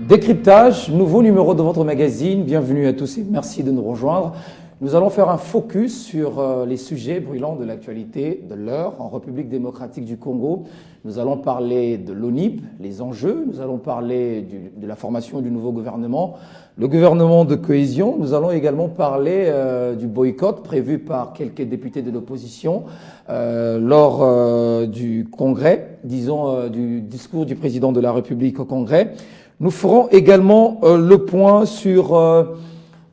Décryptage, nouveau numéro de votre magazine. Bienvenue à tous et merci de nous rejoindre. Nous allons faire un focus sur les sujets brûlants de l'actualité de l'heure en République démocratique du Congo. Nous allons parler de l'ONIB, les enjeux. Nous allons parler de la formation du nouveau gouvernement, le gouvernement de cohésion. Nous allons également parler du boycott prévu par quelques députés de l'opposition lors du congrès, disons du discours du président de la République au congrès. Nous ferons également le point sur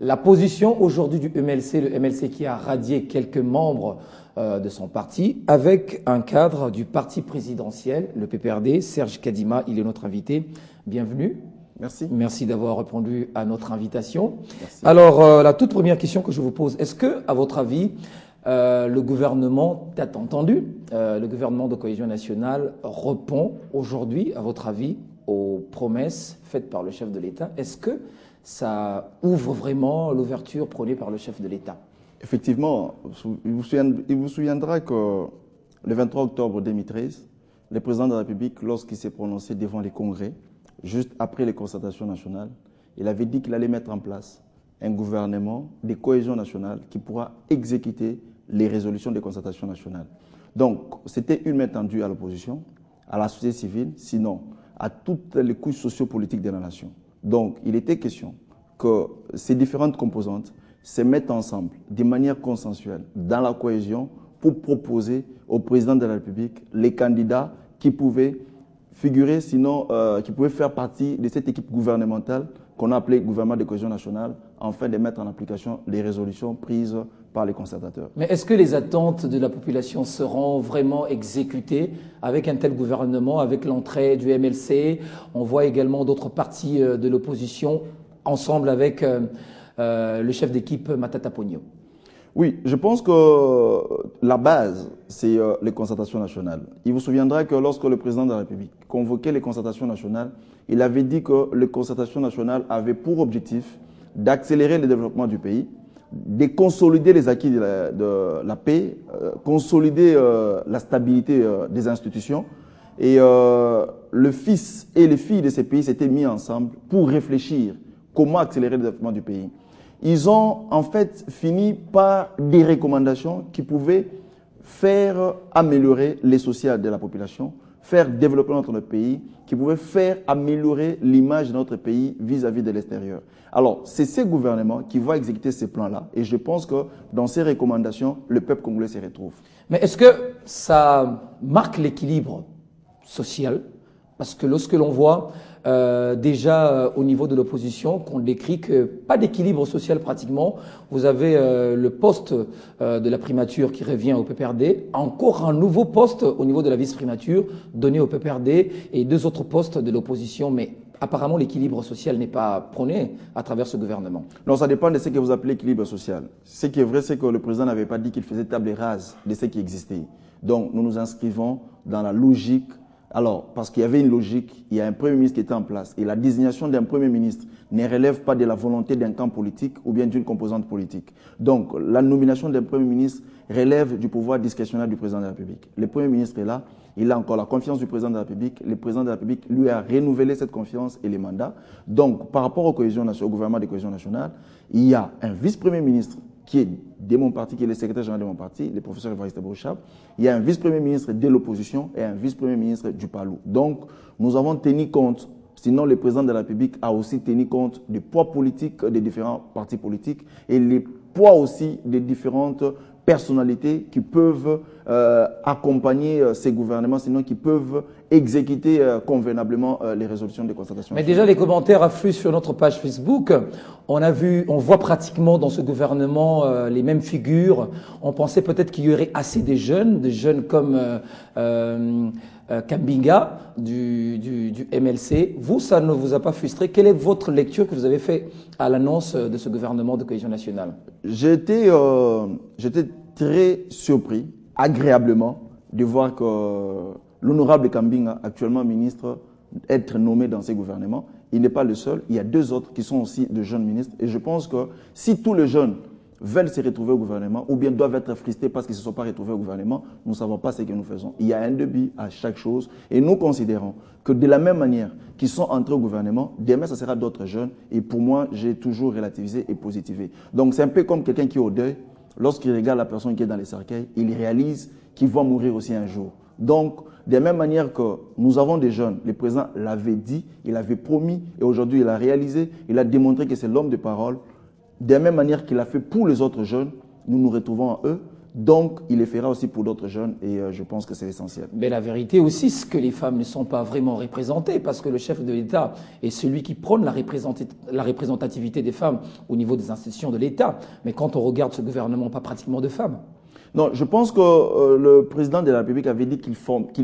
la position aujourd'hui du MLC, le MLC qui a radié quelques membres de son parti, avec un cadre du parti présidentiel, le PPRD, Serge Kadima, il est notre invité. Bienvenue. Merci. Merci d'avoir répondu à notre invitation. Merci. Alors, la toute première question que je vous pose, est-ce que, à votre avis, le gouvernement, peut-être entendu, le gouvernement de cohésion nationale répond aujourd'hui, à votre avis, aux promesses faites par le chef de l'État? Est-ce que ça ouvre vraiment l'ouverture prônée par le chef de l'État? Effectivement, il vous souviendra que le 23 octobre 2013, le président de la République, lorsqu'il s'est prononcé devant les congrès, juste après les concertations nationales, il avait dit qu'il allait mettre en place un gouvernement de cohésion nationale qui pourra exécuter les résolutions des concertations nationales. Donc, c'était une main tendue à l'opposition, à la société civile, sinon à toutes les couches sociopolitiques de la nation. Donc, il était question que ces différentes composantes se mettent ensemble de manière consensuelle dans la cohésion pour proposer au président de la République les candidats qui pouvaient figurer, sinon qui pouvaient faire partie de cette équipe gouvernementale qu'on a appelée gouvernement de cohésion nationale, afin de mettre en application les résolutions prises par les concertateurs. Mais est-ce que les attentes de la population seront vraiment exécutées avec un tel gouvernement, avec l'entrée du MLC? On voit également d'autres partis de l'opposition ensemble avec le chef d'équipe Matata Ponyo. Oui, je pense que la base, c'est les concertations nationales. Il vous souviendra que lorsque le président de la République convoquait les concertations nationales, il avait dit que les concertations nationales avaient pour objectif d'accélérer le développement du pays, de consolider les acquis de la paix, consolider la stabilité des institutions. Et le fils et les filles de ces pays s'étaient mis ensemble pour réfléchir comment accélérer le développement du pays. Ils ont en fait fini par des recommandations qui pouvaient faire améliorer les sociales de la population, faire développer notre pays, qui pouvaient faire améliorer l'image de notre pays vis-à-vis de l'extérieur. Alors, c'est ces gouvernements qui vont exécuter ces plans-là. Et je pense que dans ces recommandations, le peuple congolais s'y retrouve. Mais est-ce que ça marque l'équilibre social? Parce que lorsque l'on voit déjà au niveau de l'opposition qu'on décrit que pas d'équilibre social pratiquement, vous avez le poste de la primature qui revient au PPRD, encore un nouveau poste au niveau de la vice-primature donné au PPRD et deux autres postes de l'opposition, mais apparemment l'équilibre social n'est pas prôné à travers ce gouvernement. Non, ça dépend de ce que vous appelez équilibre social. Ce qui est vrai, c'est que le président n'avait pas dit qu'il faisait table rase de ce qui existait. Donc nous nous inscrivons dans la logique. Alors, parce qu'il y avait une logique, il y a un Premier ministre qui était en place. Et la désignation d'un Premier ministre ne relève pas de la volonté d'un camp politique ou bien d'une composante politique. Donc, la nomination d'un Premier ministre relève du pouvoir discrétionnaire du Président de la République. Le Premier ministre est là, il a encore la confiance du Président de la République. Le Président de la République lui a renouvelé cette confiance et les mandats. Donc, par rapport au gouvernement de cohésion nationale, il y a un vice-premier ministre qui est de mon parti, qui est le secrétaire général de mon parti, le professeur Evariste Bouchab. Il y a un vice-premier ministre de l'opposition et un vice-premier ministre du PALU. Donc, nous avons tenu compte, sinon le président de la République a aussi tenu compte du poids politique des différents partis politiques et les poids aussi des différentes personnalités qui peuvent accompagner ces gouvernements, sinon qui peuvent exécuter convenablement les résolutions des constatations. Mais déjà, les commentaires affluent sur notre page Facebook. On voit pratiquement dans ce gouvernement les mêmes figures. On pensait peut-être qu'il y aurait assez de jeunes comme Kambinga du MLC. Vous, ça ne vous a pas frustré? Quelle est votre lecture que vous avez faite à l'annonce de ce gouvernement de cohésion nationale? J'étais très surpris, agréablement, de voir que l'honorable Kambinga, actuellement ministre, être nommé dans ces gouvernements. Il n'est pas le seul. Il y a deux autres qui sont aussi de jeunes ministres. Et je pense que si tous les jeunes veulent se retrouver au gouvernement ou bien doivent être frustrés parce qu'ils ne se sont pas retrouvés au gouvernement, nous ne savons pas ce que nous faisons. Il y a un début à chaque chose et nous considérons que de la même manière qu'ils sont entrés au gouvernement, demain, ce sera d'autres jeunes. Et pour moi, j'ai toujours relativisé et positivé. Donc, c'est un peu comme quelqu'un qui est au deuil. Lorsqu'il regarde la personne qui est dans les cercueils, il réalise qu'il va mourir aussi un jour. Donc, de la même manière que nous avons des jeunes, le président l'avait dit, il avait promis et aujourd'hui il a réalisé, il a démontré que c'est l'homme de parole. De la même manière qu'il a fait pour les autres jeunes, nous nous retrouvons en eux. Donc, il le fera aussi pour d'autres jeunes et je pense que c'est essentiel. Mais la vérité aussi, c'est que les femmes ne sont pas vraiment représentées parce que le chef de l'État est celui qui prône la représentativité des femmes au niveau des institutions de l'État. Mais quand on regarde ce gouvernement, pas pratiquement de femmes. Non, je pense que le président de la République avait dit qu'il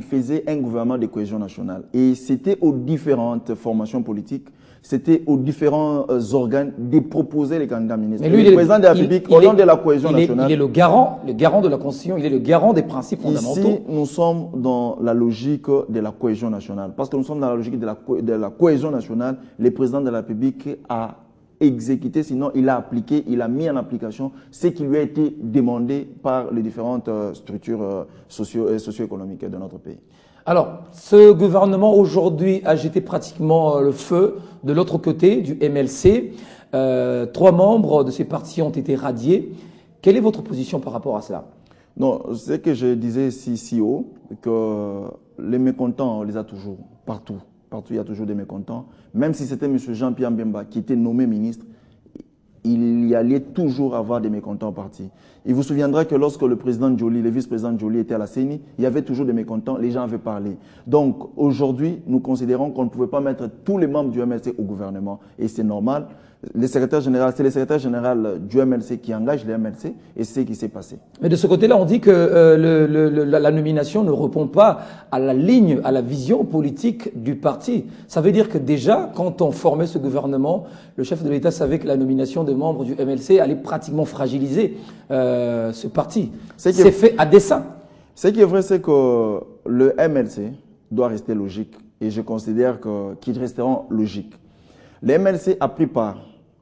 faisait un gouvernement de cohésion nationale. Et c'était aux différentes formations politiques, c'était aux différents organes de proposer les candidats ministres. Mais lui, le président de la République, au nom de la cohésion nationale... Il est le garant de la Constitution, il est le garant des principes fondamentaux. Ici, nous sommes dans la logique de la cohésion nationale. Parce que nous sommes dans la logique de la cohésion nationale, le président de la République a exécuté, sinon il a appliqué, il a mis en application ce qui lui a été demandé par les différentes structures socio-économiques de notre pays. Alors, ce gouvernement aujourd'hui a jeté pratiquement le feu de l'autre côté du MLC. 3 membres de ces partis ont été radiés. Quelle est votre position par rapport à cela? Non, c'est que je disais si haut, que les mécontents, on les a toujours, partout. Partout, il y a toujours des mécontents. Même si c'était M. Jean-Pierre Mbemba qui était nommé ministre, il y allait toujours avoir des mécontents au parti. Il vous souviendra que lorsque le président Joly, le vice-président Joly était à la CENI, il y avait toujours des mécontents, les gens avaient parlé. Donc aujourd'hui, nous considérons qu'on ne pouvait pas mettre tous les membres du MLC au gouvernement. Et c'est normal. C'est le secrétaire général du MLC qui engage le MLC et c'est ce qui s'est passé. Mais de ce côté-là, on dit que la nomination ne répond pas à la ligne, à la vision politique du parti. Ça veut dire que déjà, quand on formait ce gouvernement, le chef de l'État savait que la nomination des membres du MLC allait pratiquement fragiliser ce parti. C'est fait à dessein. Ce qui est vrai, c'est que le MLC doit rester logique et je considère qu'ils resteront logiques. Le MLC a pris part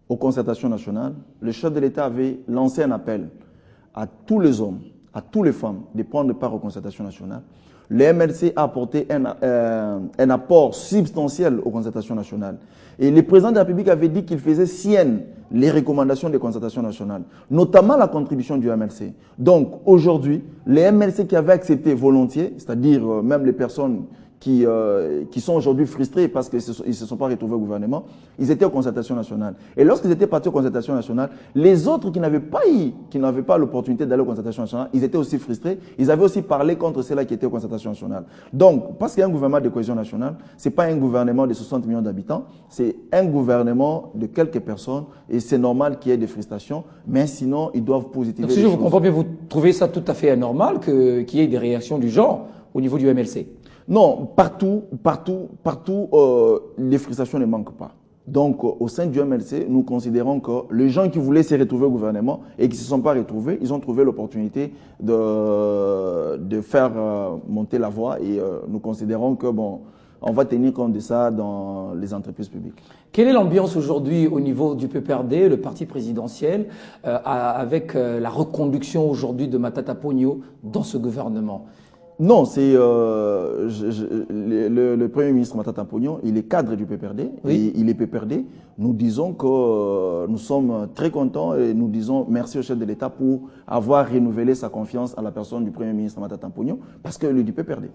aux concertations nationales. Le chef de l'État avait lancé un appel à tous les hommes, à toutes les femmes de prendre part aux concertations nationales. Le MLC a apporté un apport substantiel aux concertations nationales. Et le président de la République avait dit qu'il faisait sienne les recommandations des concertations nationales, notamment la contribution du MLC. Donc aujourd'hui, les MLC qui avaient accepté volontiers, c'est-à-dire même les personnes qui sont aujourd'hui frustrés parce qu'ils ne se sont pas retrouvés au gouvernement, ils étaient aux concertations nationales. Et lorsqu'ils étaient partis aux concertations nationales, les autres qui n'avaient pas l'opportunité d'aller aux concertations nationales, ils étaient aussi frustrés. Ils avaient aussi parlé contre ceux-là qui étaient aux concertations nationales. Donc, parce qu'il y a un gouvernement de cohésion nationale, ce n'est pas un gouvernement de 60 millions d'habitants, c'est un gouvernement de quelques personnes et c'est normal qu'il y ait des frustrations, mais sinon, ils doivent positiver. Donc, si je vous comprends bien, vous trouvez ça tout à fait anormal qu'il y ait des réactions du genre au niveau du MLC? Non, partout, les frustrations ne manquent pas. Donc, au sein du MLC, nous considérons que les gens qui voulaient se retrouver au gouvernement et qui ne se sont pas retrouvés, ils ont trouvé l'opportunité de faire monter la voie et nous considérons que, bon, on va tenir compte de ça dans les entreprises publiques. Quelle est l'ambiance aujourd'hui au niveau du PPRD, le parti présidentiel, avec la reconduction aujourd'hui de Matata Ponyo dans ce gouvernement? Non, c'est le Premier ministre Matata Ponyo, il est cadre du PPRD, oui. Et il est PPRD. Nous disons que nous sommes très contents et nous disons merci au chef de l'État pour avoir renouvelé sa confiance à la personne du Premier ministre Matata Ponyo, parce qu'il est du PPRD.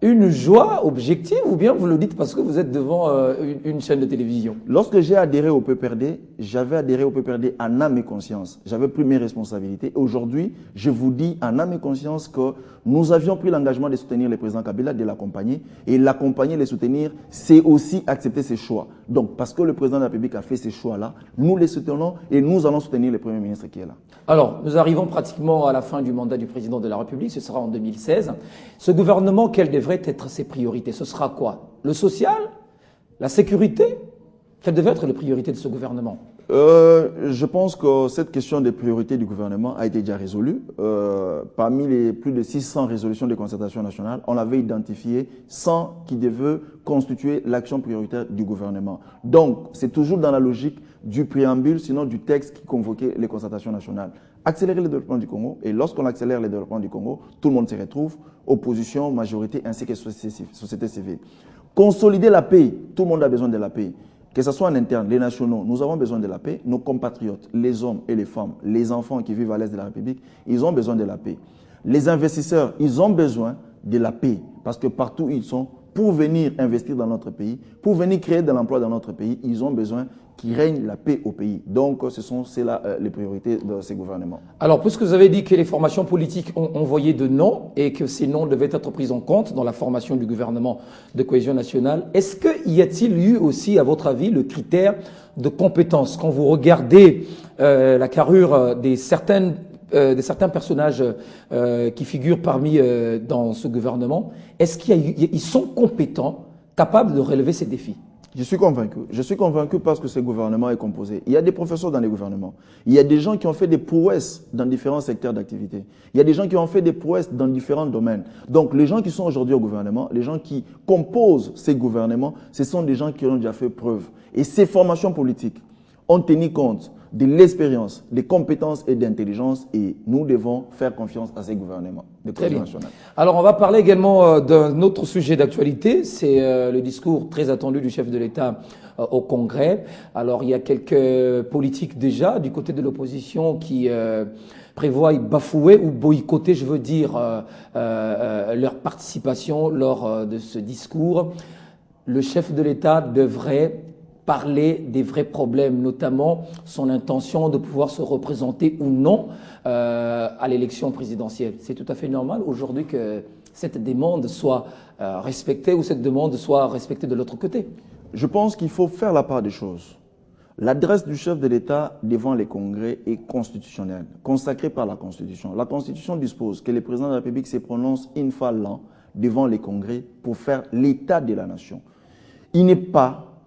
Une joie objective ou bien vous le dites parce que vous êtes devant une chaîne de télévision? Lorsque j'ai adhéré au PPRD, j'avais adhéré au PPRD en âme et conscience. J'avais pris mes responsabilités. Aujourd'hui, je vous dis en âme et conscience que nous avions pris l'engagement de soutenir le président Kabila, de l'accompagner. Et l'accompagner, les soutenir, c'est aussi accepter ses choix. Donc, parce que le président de la République a fait ces choix-là, nous les soutenons et nous allons soutenir le Premier ministre qui est là. Alors, nous arrivons pratiquement à la fin du mandat du président de la République. Ce sera en 2016. Ce gouvernement, quelles devraient être ses priorités? Ce sera quoi? Le social? La sécurité? Quelles devraient être les priorités de ce gouvernement? Je pense que cette question des priorités du gouvernement a été déjà résolue. Parmi les plus de 600 résolutions de concertation nationale, on avait identifié 100 qui devaient constituer l'action prioritaire du gouvernement. Donc, c'est toujours dans la logique du préambule, sinon du texte qui convoquait les concertations nationales. Accélérer le développement du Congo, et lorsqu'on accélère le développement du Congo, tout le monde se retrouve, opposition, majorité, ainsi que société civile. Consolider la paix, tout le monde a besoin de la paix. Que ce soit en interne, les nationaux, nous avons besoin de la paix. Nos compatriotes, les hommes et les femmes, les enfants qui vivent à l'est de la République, ils ont besoin de la paix. Les investisseurs, ils ont besoin de la paix parce que partout où ils sont, pour venir investir dans notre pays, pour venir créer de l'emploi dans notre pays, ils ont besoin qu'il règne la paix au pays. Donc, c'est là les priorités de ces gouvernements. Alors, puisque vous avez dit que les formations politiques ont envoyé de noms et que ces noms devaient être pris en compte dans la formation du gouvernement de cohésion nationale, est-ce qu'il y a-t-il eu aussi, à votre avis, le critère de compétence? Quand vous regardez la carrure des certains personnages qui figurent dans ce gouvernement, est-ce qu'ils sont compétents, capables de relever ces défis? Je suis convaincu. Je suis convaincu parce que ce gouvernement est composé. Il y a des professeurs dans les gouvernements. Il y a des gens qui ont fait des prouesses dans différents secteurs d'activité. Il y a des gens qui ont fait des prouesses dans différents domaines. Donc, les gens qui sont aujourd'hui au gouvernement, les gens qui composent ces gouvernements, ce sont des gens qui ont déjà fait preuve. Et ces formations politiques ont tenu compte de l'expérience, des compétences et d'intelligence, et nous devons faire confiance à ces gouvernements de cohésion nationale. Alors, on va parler également d'un autre sujet d'actualité, c'est le discours très attendu du chef de l'État au Congrès. Alors, il y a quelques politiques déjà du côté de l'opposition qui prévoient bafouer ou boycotter, je veux dire, leur participation lors de ce discours. Le chef de l'État devrait parler des vrais problèmes, notamment son intention de pouvoir se représenter ou non à l'élection présidentielle. C'est tout à fait normal aujourd'hui que cette demande soit respectée ou cette demande soit respectée de l'autre côté. Je pense qu'il faut faire la part des choses. L'adresse du chef de l'État devant les congrès est constitutionnelle, consacrée par la Constitution. La Constitution dispose que le président de la République se prononce une fois l'an devant les congrès pour faire l'état de la nation.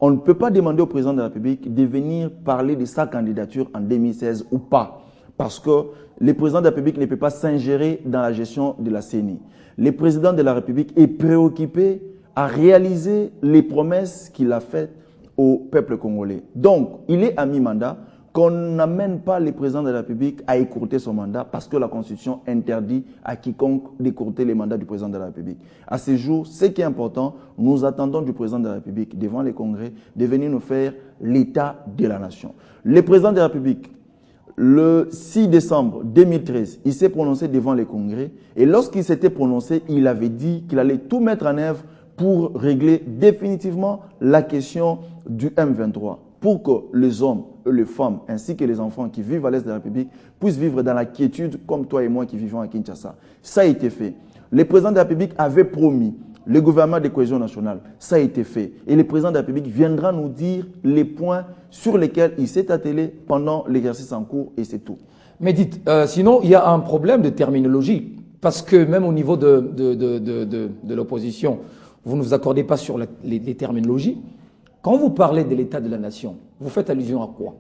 On ne peut pas demander au président de la République de venir parler de sa candidature en 2016 ou pas, parce que le président de la République ne peut pas s'ingérer dans la gestion de la CENI. Le président de la République est préoccupé à réaliser les promesses qu'il a faites au peuple congolais. Donc, il est à mi-mandat, qu'on n'amène pas le président de la République à écourter son mandat parce que la Constitution interdit à quiconque d'écourter les mandats du président de la République. À ce jour, ce qui est important, nous attendons du président de la République, devant les congrès, de venir nous faire l'état de la nation. Le président de la République, le 6 décembre 2013, il s'est prononcé devant les congrès et lorsqu'il s'était prononcé, il avait dit qu'il allait tout mettre en œuvre pour régler définitivement la question du M23, pour que les hommes, les femmes ainsi que les enfants qui vivent à l'est de la République puissent vivre dans la quiétude comme toi et moi qui vivons à Kinshasa. Ça a été fait. Le président de la République avait promis le gouvernement de cohésion nationale. Ça a été fait. Et le président de la République viendra nous dire les points sur lesquels il s'est attelé pendant l'exercice en cours et c'est tout. Mais dites, sinon il y a un problème de terminologie parce que même au niveau de l'opposition, vous ne vous accordez pas sur les terminologies. Quand vous parlez de l'état de la nation, vous faites allusion à quoi?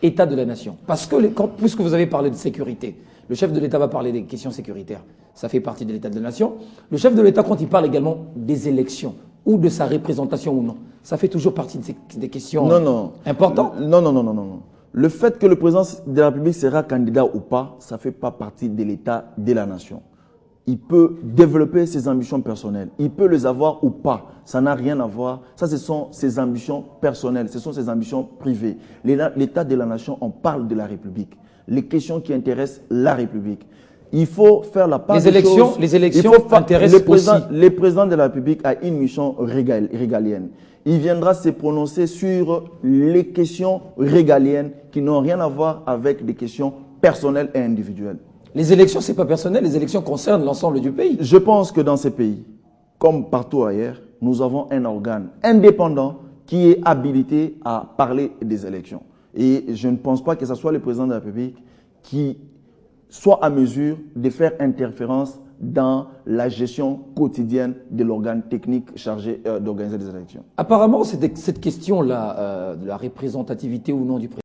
État de la nation. Parce que, puisque vous avez parlé de sécurité, le chef de l'État va parler des questions sécuritaires. Ça fait partie de l'état de la nation. Le chef de l'État, quand il parle également des élections ou de sa représentation ou non, ça fait toujours partie des questions importantes. Non. Le fait que le président de la République sera candidat ou pas, ça ne fait pas partie de l'état de la nation. Il peut développer ses ambitions personnelles. Il peut les avoir ou pas. Ça n'a rien à voir. Ça, ce sont ses ambitions personnelles. Ce sont ses ambitions privées. L'état de la nation, on parle de la République. Les questions qui intéressent la République. Il faut faire la part des choses. Les élections intéressent aussi. Le président de la République a une mission régalienne. Il viendra se prononcer sur les questions régaliennes qui n'ont rien à voir avec des questions personnelles et individuelles. Les élections, ce n'est pas personnel, les élections concernent l'ensemble du pays. Je pense que dans ces pays, comme partout ailleurs, nous avons un organe indépendant qui est habilité à parler des élections. Et je ne pense pas que ce soit le président de la République qui soit à mesure de faire interférence dans la gestion quotidienne de l'organe technique chargé d'organiser les élections. Apparemment, cette question-là, de la représentativité ou non du président,